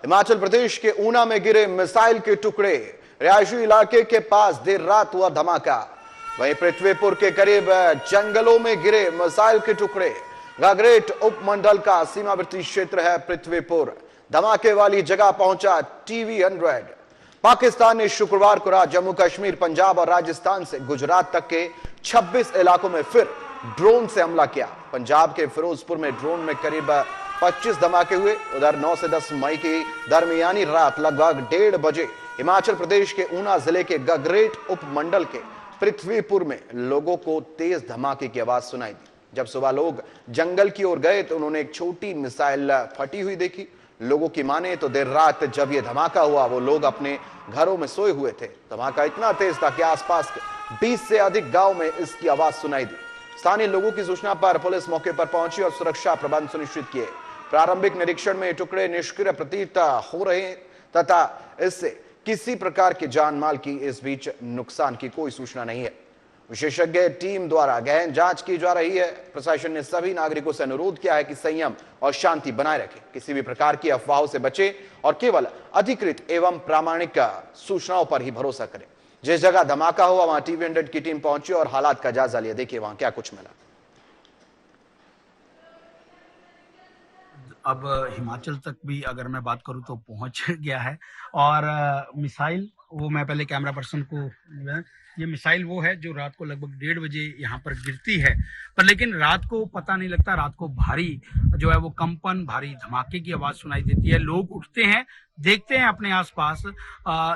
हिमाचल प्रदेश के ऊना में गिरे मिसाइल के टुकड़े। रिहायशी इलाके के पास देर रात हुआ धमाका। वहीं पृथ्वीपुर के करीब जंगलों में गिरे मिसाइल के टुकड़े। गागरेट उपमंडल का सीमावर्ती क्षेत्र है पृथ्वीपुर। धमाके वाली जगह पहुंचा TV100। पाकिस्तान ने शुक्रवार को रात जम्मू कश्मीर, पंजाब और राजस्थान से गुजरात तक के 26 इलाकों में फिर ड्रोन से हमला किया। पंजाब के फिरोजपुर में ड्रोन में करीब 25 धमाके हुए। उधर 9 से 10 मई की दरमियानी रात लगभग 1:30 बजे हिमाचल प्रदेश के ऊना जिले के गगरेट उपमंडल के पृथ्वीपुर में लोगों को तेज धमाके की आवाज सुनाई दी। जब सुबह लोग जंगल की ओर गए तो उन्होंने एक छोटी मिसाइल फटी हुई देखी। लोगों की माने तो देर रात जब यह धमाका हुआ वो लोग अपने घरों में सोए हुए थे। धमाका इतना तेज था कि आसपास के 20 से अधिक गांव में इसकी आवाज सुनाई दी। स्थानीय लोगों की सूचना पर पुलिस मौके पर पहुंची और सुरक्षा प्रबंध सुनिश्चित किए। प्रारंभिक निरीक्षण में टुकड़े निष्क्रिय प्रतीत हो रहे हैं तथा इससे किसी प्रकार के जान माल की इस बीच नुकसान की कोई सूचना नहीं है। विशेषज्ञ टीम द्वारा गहन जांच की जा रही है। प्रशासन ने सभी नागरिकों से अनुरोध किया है कि संयम और शांति बनाए रखें, किसी भी प्रकार की अफवाहों से बचें और केवल अधिकृत एवं प्रामाणिक सूचनाओं पर ही भरोसा करें। जिस जगह धमाका हुआ वहां TV100 की टीम पहुंची और हालात का जायजा लिया। देखिए वहां क्या कुछ मिला। अब हिमाचल तक भी अगर मैं बात करूं तो पहुंच गया है। और मिसाइल वो मैं पहले कैमरा पर्सन को, ये मिसाइल वो है जो रात को लगभग 1:30 बजे यहाँ पर गिरती है, पर लेकिन रात को पता नहीं लगता। रात को भारी जो है वो कंपन, भारी धमाके की आवाज सुनाई देती है। लोग उठते हैं, देखते हैं अपने आसपास,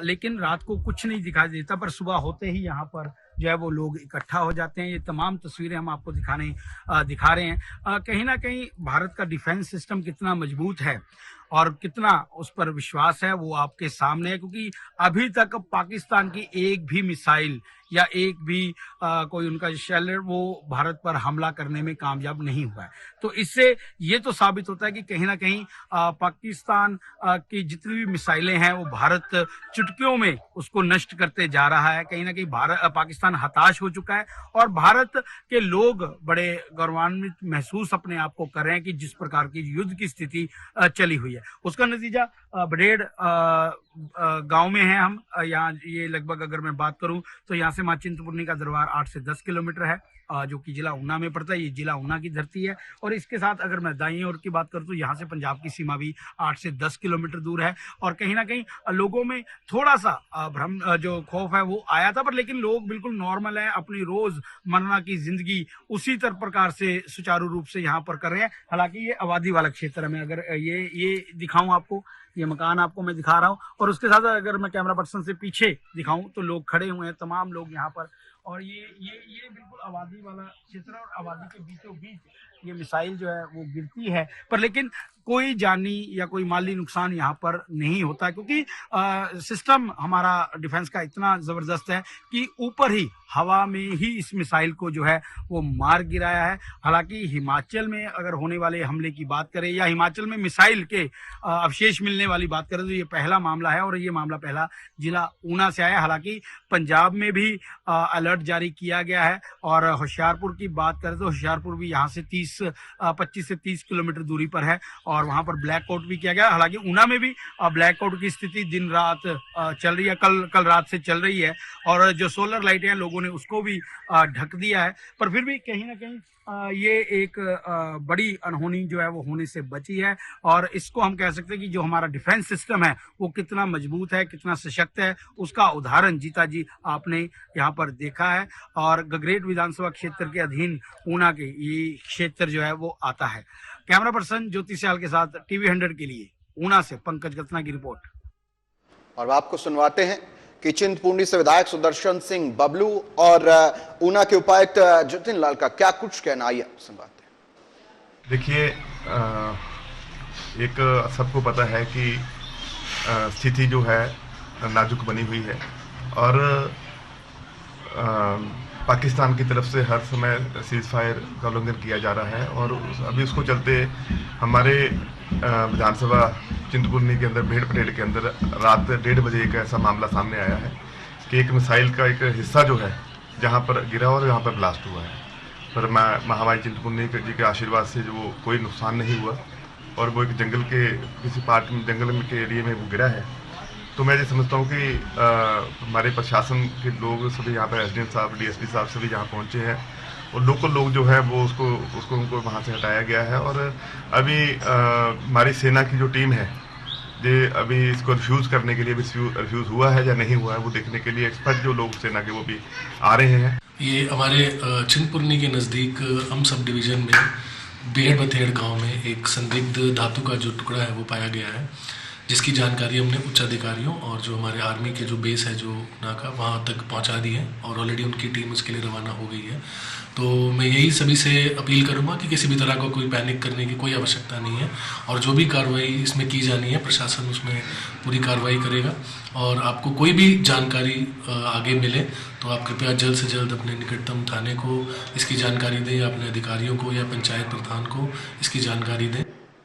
लेकिन रात को कुछ नहीं दिखाई देता। पर सुबह होते ही यहाँ पर जो है वो लोग इकट्ठा हो जाते हैं। ये तमाम तस्वीरें हम आपको दिखा रहे हैं। कहीं ना कहीं भारत का डिफेंस सिस्टम कितना मजबूत है और कितना उस पर विश्वास है वो आपके सामने है, क्योंकि अभी तक पाकिस्तान की एक भी मिसाइल या एक भी कोई उनका शेलर वो भारत पर हमला करने में कामयाब नहीं हुआ है। तो इससे ये तो साबित होता है कि कहीं ना कहीं पाकिस्तान की जितनी भी मिसाइलें हैं वो भारत चुटकियों में उसको नष्ट करते जा रहा है। कहीं ना कहीं पाकिस्तान हताश हो चुका है और भारत के लोग बड़े गौरवान्वित महसूस अपने आप को कर रहे हैं कि जिस प्रकार की युद्ध की स्थिति चली हुई है उसका नतीजा बड़ेड़ गांव में है। हम यहाँ ये लगभग अगर मैं बात करूं तो यहाँ से मां चिंतपूर्णी का दरबार 8 से 10 किलोमीटर है, जो कि जिला ऊना में पड़ता है। ये जिला ऊना की धरती है। और इसके साथ अगर मैं दाईं ओर की बात करूं तो यहाँ से पंजाब की सीमा भी 8 से 10 किलोमीटर दूर है। और कहीं ना कहीं लोगों में थोड़ा सा भ्रम, जो खौफ है वो आया था, पर लेकिन लोग बिल्कुल नॉर्मल है, अपनी रोजमर्रा की जिंदगी उसी तरह प्रकार से सुचारू रूप से यहाँ पर कर रहे हैं। हालांकि ये आबादी वाला क्षेत्र है। मैं अगर ये दिखाऊं आपको, ये मकान आपको मैं दिखा रहा हूँ, और उसके साथ अगर मैं कैमरा पर्सन से पीछे दिखाऊं तो लोग खड़े हुए हैं, तमाम लोग यहाँ पर। और ये बिल्कुल आबादी वाला क्षेत्र और आबादी के बीचों बीच ये मिसाइल जो है वो गिरती है, पर लेकिन कोई जानी या कोई माली नुकसान यहाँ पर नहीं होता, क्योंकि सिस्टम हमारा डिफेंस का इतना जबरदस्त है कि ऊपर ही हवा में ही इस मिसाइल को जो है वो मार गिराया है। हालांकि हिमाचल में अगर होने वाले हमले की बात करें या हिमाचल में मिसाइल के अवशेष मिलने वाली बात करें तो ये पहला मामला है, और ये मामला पहला जिला ऊना से आया। हालांकि पंजाब में भी अलर्ट जारी किया गया है। और होशियारपुर की बात करें तो होशियारपुर भी यहाँ से 25 से 30 किलोमीटर दूरी पर है, और वहां पर ब्लैकआउट भी किया गया। हालांकि ऊना में भी ब्लैकआउट की स्थिति दिन रात चल रही है, कल रात से चल रही है, और जो सोलर लाइटें हैं लोगों ने उसको भी ढक दिया है। पर फिर भी कहीं ना कहीं ये एक बड़ी अनहोनी जो है वो होने से बची है। और इसको हम कह सकते हैं कि जो हमारा डिफेंस सिस्टम है वो कितना मजबूत है, कितना सशक्त है, उसका उदाहरण जीता जी आपने यहाँ पर देखा है। और गगरेट विधानसभा क्षेत्र के अधीन ऊना के ये क्षेत्र जो है वो आता है। कैमरा पर्सन ज्योति सियाल के साथ TV100 के लिए ऊना से पंकज गतना की रिपोर्ट। और आपको सुनवाते हैं कि चिंतपूर्णी से विधायक सुदर्शन सिंह बबलू और ऊना के उपायुक्त जतिन लाल का क्या कुछ कहना, आइए सुनवाते हैं। देखिए, एक सबको पता है कि स्थिति जो है नाजुक बनी हुई है, और पाकिस्तान की तरफ से हर समय सीज फायर का उल्लंघन किया जा रहा है। और अभी उसको चलते हमारे विधानसभा चिंतपूर्णी के अंदर भेड़ पटेल के अंदर रात 1:30 बजे एक ऐसा मामला सामने आया है कि एक मिसाइल का एक हिस्सा जो है जहां पर गिरा और जहां पर ब्लास्ट हुआ है, पर मैं महामाई चिंतपूर्णी जी के आशीर्वाद से जो कोई नुकसान नहीं हुआ। और वो एक जंगल के किसी पार्ट में जंगल में के एरिया में वो गिरा है। तो मैं ये समझता हूँ कि हमारे प्रशासन के लोग सभी यहाँ पर एसडीएम साहब, डीएसपी साहब सभी यहाँ पहुँचे हैं और लोकल लोग जो है वो उसको उनको वहाँ से हटाया गया है। और अभी हमारी सेना की जो टीम है ये अभी इसको रिफ्यूज़ करने के लिए रिफ्यूज़ हुआ है या नहीं हुआ है वो देखने के लिए एक्सपर्ट जो लोग सेना के वो भी आ रहे हैं। ये हमारे चिंतपूर्णी के नज़दीक अम सब डिवीज़न में बेहड़ बथेड़ गांव में एक संदिग्ध धातु का जो टुकड़ा है वो पाया गया है, जिसकी जानकारी हमने उच्च अधिकारियों और जो हमारे आर्मी के जो बेस है जो नाका वहाँ तक पहुँचा दी है और ऑलरेडी उनकी टीम उसके लिए रवाना हो गई है। तो मैं यही सभी से अपील करूँगा कि किसी भी तरह का कोई पैनिक करने की कोई आवश्यकता नहीं है और जो भी कार्रवाई इसमें की जानी है प्रशासन उसमें पूरी कार्रवाई करेगा। और आपको कोई भी जानकारी आगे मिले तो आप कृपया जल्द से जल्द अपने निकटतम थाने को इसकी जानकारी दें या अपने अधिकारियों को या पंचायत प्रधान को इसकी जानकारी दें।